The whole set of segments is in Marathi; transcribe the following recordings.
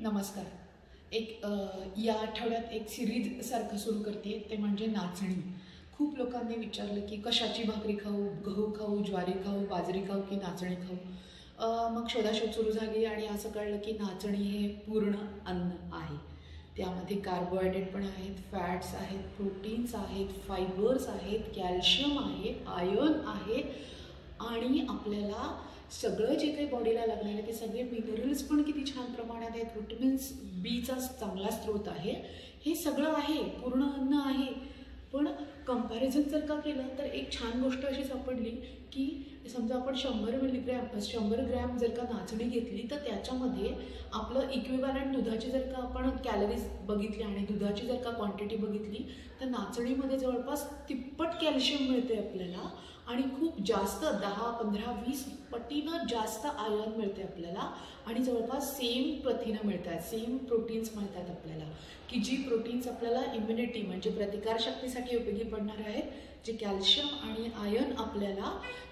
नमस्कार. या आठवड्यात एक सिरीज सारखं सुरू करते ते म्हणजे नाचणी. खूप लोकांनी विचारलं की कशाची भाकरी खाऊ, गहू खाऊ, ज्वारी खाऊ, बाजरी खाऊ की नाचणी खाऊ. मग शोधाशोध सुरू झाली आणि असं कळलं की नाचणी हे पूर्ण अन्न आहे. त्यामध्ये कार्बोहायड्रेट पण आहेत, फॅट्स आहेत, प्रोटीन्स आहेत, फायबर्स आहेत, कॅल्शियम आहे, आयर्न आहे आणि आपल्याला सगळं जे काही बॉडीला लागणार आहे ते सगळे मिनरल्स पण किती छान प्रमाणात आहेत. विटॅमिन्स बीचा चांगला स्रोत आहे. हे सगळं आहे, पूर्ण अन्न आहे. पण कंपॅरिझन जर का केलं तर एक छान गोष्ट अशी सापडली की समजा आपण 100 ग्रॅम जर का नाचणी घेतली तर त्याच्यामध्ये आपलं इक्विव्हॅलंट दुधाची जर का आपण कॅलरीज बघितली आणि दुधाची जर का क्वांटिटी बघितली तर नाचणीमध्ये जवळपास तिप्पट कॅल्शियम मिळते आपल्याला आणि खूप जास्त 10, 15, 20 पटीनं जास्त आयर्न मिळते आपल्याला आणि जवळपास सेम प्रथिनं मिळतात, सेम प्रोटीन्स मिळतात आपल्याला की जी प्रोटीन्स आपल्याला इम्युनिटी म्हणजे प्रतिकारशक्तीसाठी उपयोगी पडणार आहेत. जे कॅल्शियम आणि आयर्न आपल्याला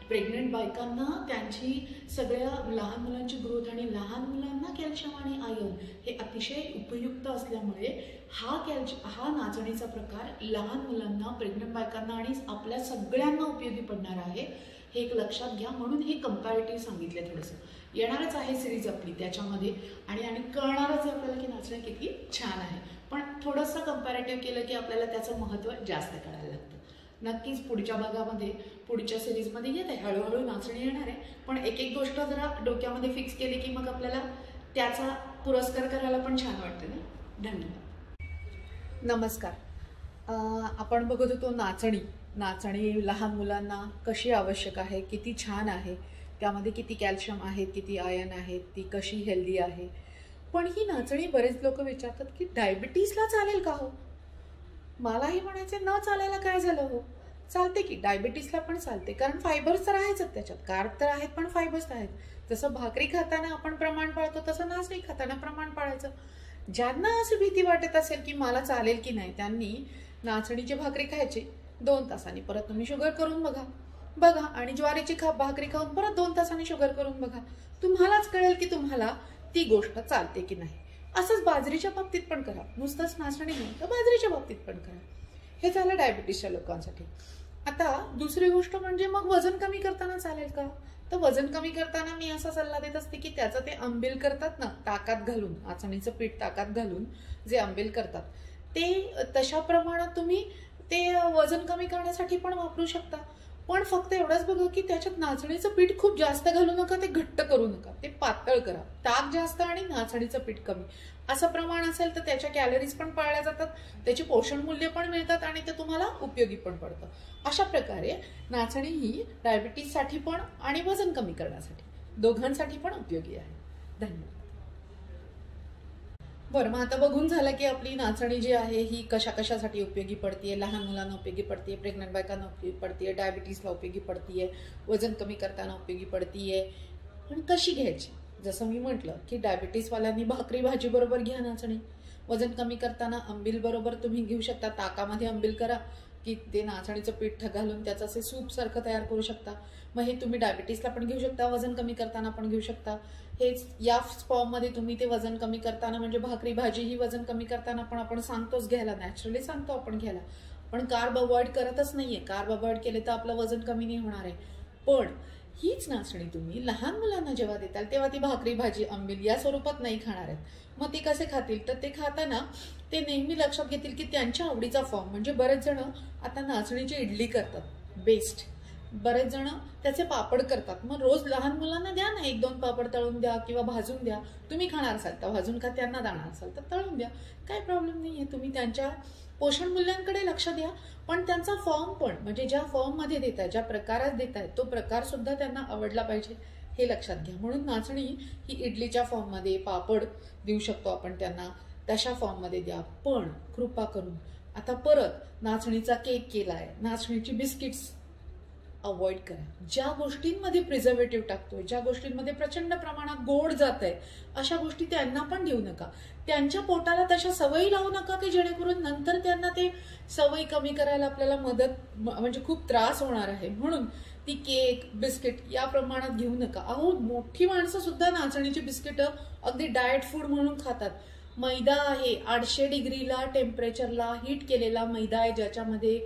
प्रेग्नंट बायकांना त्यांची सगळ्या लहान मुलांची ग्रोथ आणि लहान मुलांना कॅल्शियम आणि आयर्न हे अतिशय उपयुक्त असल्यामुळे हा नाचणीचा प्रकार लहान मुलांना, प्रेग्नंट बायकांना आणि आपल्या सगळ्यांना उपयोगी पडणार आहे. हे एक लक्षात घ्या. म्हणून हे कंपॅरेटिव्ह सांगितले. थोडंसं येणारच आहे सिरीज आपली त्याच्यामध्ये आणि कळणारच आहे आपल्याला की नाचणी किती छान आहे. पण थोडंसं कंपॅरेटिव्ह केलं की आपल्याला त्याचं महत्त्व जास्त कळायला लागतं. नक्कीच पुढच्या भागामध्ये, पुढच्या सिरीजमध्ये येत आहे, हळूहळू नाचणी येणार आहे. पण एक एक गोष्ट जरा डोक्यामध्ये फिक्स केली की मग आपल्याला त्याचा पुरस्कार करायला पण छान वाटतं ना. धन्यवाद. नमस्कार. आपण बघत होतो नाचणी लहान मुलांना कशी आवश्यक आहे, किती छान आहे, त्यामध्ये किती कॅल्शियम आहेत, किती आयर्न आहेत, ती कशी हेल्दी आहे. पण ही नाचणी बरेच लोक विचारतात की डायबिटीसला चालेल का हो. मलाही म्हणायचे न चालायला काय झालं हो. चालते की डायबिटीसला पण चालते, कारण फायबर्स तर आहेच त्याच्यात, कार्ब तर आहेत पण फायबर्स आहेत. जसं भाकरी खाताना आपण प्रमाण पाळतो तसं नाचणी खाताना प्रमाण पाळायचं. ज्यांना अशी भीती वाटत असेल की मला चालेल की नाही त्यांनी नाचणीची भाकरी खायची, 2 तासांनी परत तुम्ही शुगर करून बघा आणि ज्वारीची भाकरी खाऊन परत 2 तासांनी शुगर करून बघा. तुम्हालाच कळेल की तुम्हाला ती गोष्ट चालते की नाही. असंच बाजरीच्या बाबतीत पण करा, नुसतंच नाचणी नाही तर बाजरीच्या बाबतीत पण करा. हे झालं डायबिटीसच्या लोकांसाठी. आता दुसरी गोष्ट म्हणजे मग वजन कमी करताना चालेल का. तर वजन कमी करताना मी असा सल्ला देत असते की त्याचं ते आंबील करतात ना, ताकात घालून, नाचणीचं पीठ ताकात घालून जे आंबील करतात ते तशा प्रमाणात तुम्ही ते वजन कमी करण्यासाठी पण वापरू शकता. पण फक्त एवढंच बघा की त्याच्यात नाचणीचं पीठ खूप जास्त घालू नका, ते घट्ट करू नका, ते पातळ करा. ताक जास्त आणि नाचणीचं पीठ कमी असं प्रमाण असेल तर त्याच्या कॅलरीज पण पाळल्या जातात, त्याची पोषण मूल्य पण मिळतात आणि ते तुम्हाला उपयोगी पण पडतं. अशा प्रकारे नाचणी ही डायबिटीससाठी पण आणि वजन कमी करण्यासाठी दोघांसाठी पण उपयोगी आहे. धन्यवाद. बरं, मग आता बघून झालं की आपली नाचणी जी आहे ही कशासाठी उपयोगी पडतीये. लहान मुलांना उपयोगी पडतीये, प्रेग्नंट बायकांना उपयोगी पडतीये, डायबिटीसला उपयोगी पडतीये, वजन कमी करताना उपयोगी पडतीये. पण कशी घ्यायची. जसं मी म्हटलं की डायबिटीसवाल्यांनी भाकरी भाजी बरोबर घ्या नाचणी. वजन कमी करताना आंबील बरोबर तुम्ही घेऊ शकता. ताकामध्ये आंबील करा की ते नाचणीचं पीठ घालून त्याचं असे सूप सारखं तयार करू शकता. मग हे तुम्ही डायबिटीसला पण घेऊ शकता, वजन कमी करताना पण घेऊ शकता. हेच या फॉर्ममध्ये तुम्ही ते वजन कमी करताना म्हणजे भाकरी भाजी ही वजन कमी करताना पण आपण सांगतोच घ्यायला, नॅचरली सांगतो आपण घ्यायला. पण कार्ब अवॉइड करतच नाहीये. कार्ब अवॉइड केले तर आपलं वजन कमी नाही होणार आहे. पण हीच नाचणी तुम्ही लहान मुलांना जेव्हा देताल तेव्हा ती भाकरी भाजी आंबील या स्वरूपात नाही खाणार आहेत. मग ते कसे खातील. तर ते खाताना ते नेहमी लक्षात घेतील की त्यांच्या आवडीचा फॉर्म म्हणजे बरेच जण आता नाचणीची इडली करतात बेस्ट, बरेच जण त्याचे पापड करतात. मग रोज लहान मुलांना द्या ना, 1-2 पापड तळून द्या किंवा भाजून द्या. तुम्ही खाणार असाल तर भाजून खा, त्यांना जाणार असाल तर तळून द्या, काही प्रॉब्लेम नाहीये. तुम्ही त्यांच्या पोषण मूल्यांकडे लक्ष द्या. पण त्यांचा फॉर्म पण म्हणजे ज्या फॉर्ममध्ये देताय, ज्या प्रकारात देताय तो प्रकार सुद्धा त्यांना आवडला पाहिजे हे लक्षात घ्या. म्हणून नाचणी ही इडलीच्या फॉर्ममध्ये, पापड देऊ शकतो आपण त्यांना, तशा फॉर्ममध्ये द्या. पण कृपा करून आता परत नाचणीचा केक केलाय, नाचणीची बिस्किट्स अवॉइड करा. ज्या गोष्टींमध्ये प्रिझर्वेटिव्ह टाकतोय, ज्या गोष्टींमध्ये प्रचंड प्रमाणात गोड जात आहे अशा गोष्टी त्यांना पण देऊ नका. त्यांच्या पोटाला तशा सवयी लावू नका की जेणेकरून नंतर त्यांना ते सवयी कमी करायला आपल्याला मदत म्हणजे खूप त्रास होणार आहे. म्हणून ती केक बिस्किट या प्रमाणात घेऊ नका. अहो, मोठी माणसं सुद्धा नाचणीची बिस्किटं अगदी डाएट फूड म्हणून खातात. मैदा आहे, 800 डिग्रीला टेम्परेचरला हीट केलेला मैदा आहे, ज्याच्यामध्ये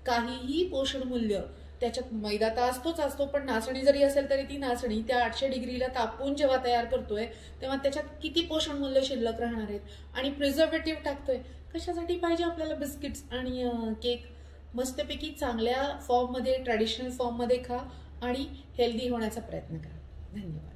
काहीही पोषण मूल्य, त्याच्यात मैदा तर असतो, पण नाचणी जरी असेल तरी ती नाचणी त्या 800 डिग्रीला तापवून जेव्हा तयार करतोय तेव्हा त्याच्यात किती पोषण मूल्य शिल्लक राहणार आहेत. आणि प्रिझर्वेटिव्ह टाकतोय. कशासाठी पाहिजे आपल्याला बिस्किट्स आणि केक? मस्तपैकी चांगल्या फॉर्ममध्ये, ट्रॅडिशनल फॉर्ममध्ये खा आणि हेल्दी होण्याचा प्रयत्न करा. धन्यवाद.